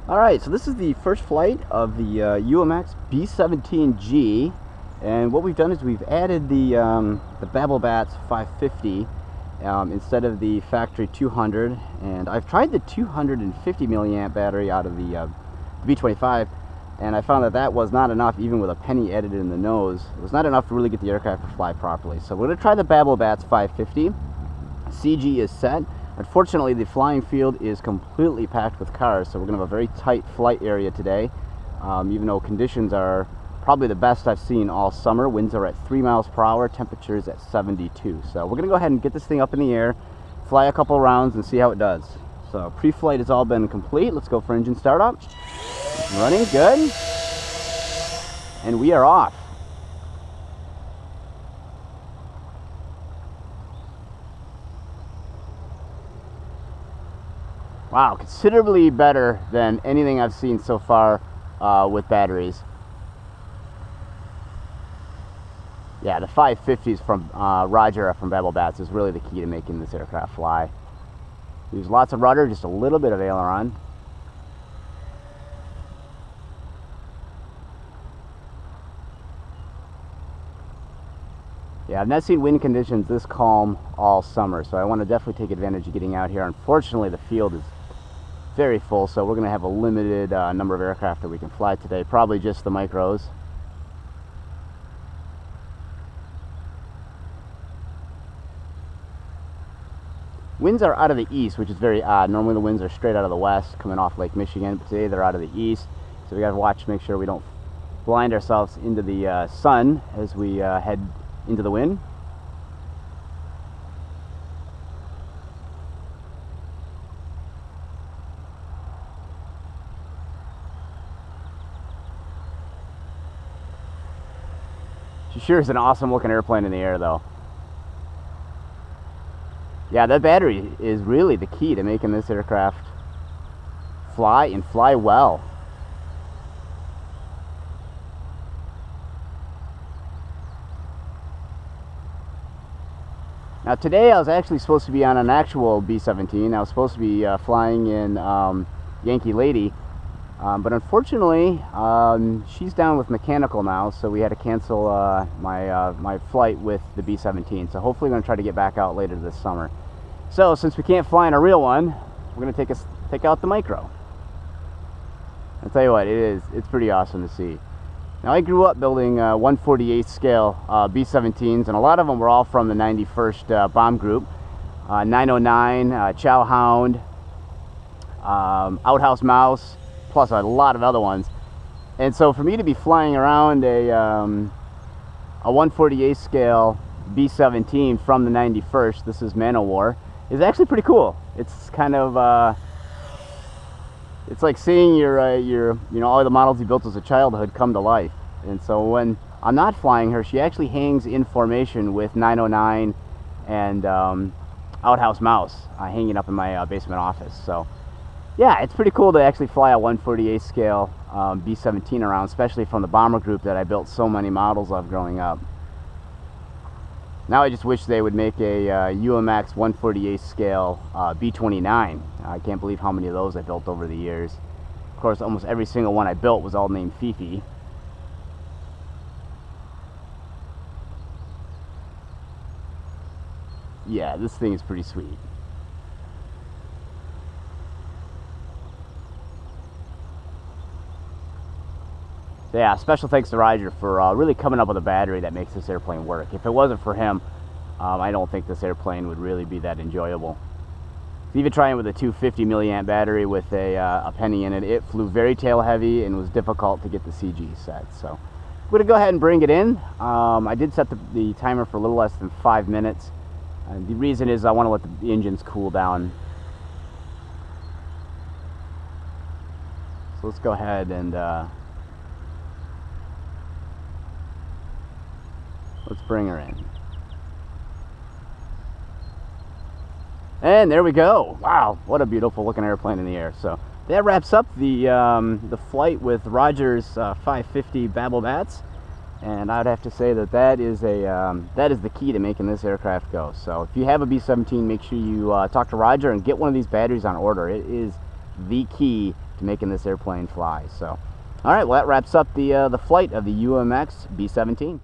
Alright, so this is the first flight of the UMX B-17G, and what we've done is we've added the Babblebatts 550 instead of the factory 200, and I've tried the 250 milliamp battery out of the B-25, and I found that that was not enough, even with a penny added in the nose. It was not enough to really get the aircraft to fly properly. So we're going to try the Babblebatts 550. CG is set. Unfortunately, the flying field is completely packed with cars, so we're going to have a very tight flight area today, even though conditions are probably the best I've seen all summer. Winds are at 3 miles per hour, temperatures at 72. So we're going to go ahead and get this thing up in the air, fly a couple rounds, and see how it does. So pre-flight has all been complete. Let's go for engine startup. Running, good. And we are off. Wow, considerably better than anything I've seen so far with batteries. Yeah, the 550s from Roger from Babblebatts is really the key to making this aircraft fly. Use lots of rudder, just a little bit of aileron. Yeah, I've not seen wind conditions this calm all summer, so I want to definitely take advantage of getting out here. Unfortunately, the field is very full, so we're going to have a limited number of aircraft that we can fly today, probably just the micros. Winds are out of the east, which is very odd. Normally the winds are straight out of the west, coming off Lake Michigan, but today they're out of the east, so we got to watch, make sure we don't blind ourselves into the sun as we head into the wind. She sure is an awesome looking airplane in the air though. Yeah, that battery is really the key to making this aircraft fly and fly well. Now today I was actually supposed to be on an actual B-17. I was supposed to be flying in Yankee Lady, but unfortunately she's down with mechanical now, so we had to cancel my flight with the B-17. So hopefully we're going to try to get back out later this summer. So since we can't fly in a real one, we're going to take out the micro. I'll tell you what, it's pretty awesome to see. Now I grew up building 1/48 scale B-17s, and a lot of them were all from the 91st bomb group. 909, Chow Hound, Outhouse Mouse, plus a lot of other ones. And so for me to be flying around a 1/48 scale B-17 from the 91st, this is Man-O-War, is actually pretty cool. It's kind of it's like seeing your all the models you built as a childhood come to life. And so when I'm not flying her, she actually hangs in formation with 909 and Outhouse Mouse hanging up in my basement office. So yeah, it's pretty cool to actually fly a 1/48 scale B-17 around, especially from the bomber group that I built so many models of growing up. Now I just wish they would make a UMX 1/48 scale B-29. I can't believe how many of those I built over the years. Of course, almost every single one I built was all named Fifi. Yeah, this thing is pretty sweet. So yeah, special thanks to Roger for really coming up with a battery that makes this airplane work. If it wasn't for him, I don't think this airplane would really be that enjoyable. Even trying with a 250 milliamp battery with a penny in it, it flew very tail heavy and was difficult to get the CG set. So I'm going to go ahead and bring it in. I did set the timer for a little less than 5 minutes. The reason is I want to let the engines cool down. So let's go ahead and let's bring her in. And there we go. Wow, what a beautiful looking airplane in the air. So that wraps up the flight with Roger's 550 Babblebatts. And I'd have to say that that is the key to making this aircraft go. So if you have a B-17, make sure you talk to Roger and get one of these batteries on order. It is the key to making this airplane fly. So, all right, well, that wraps up the flight of the UMX B-17.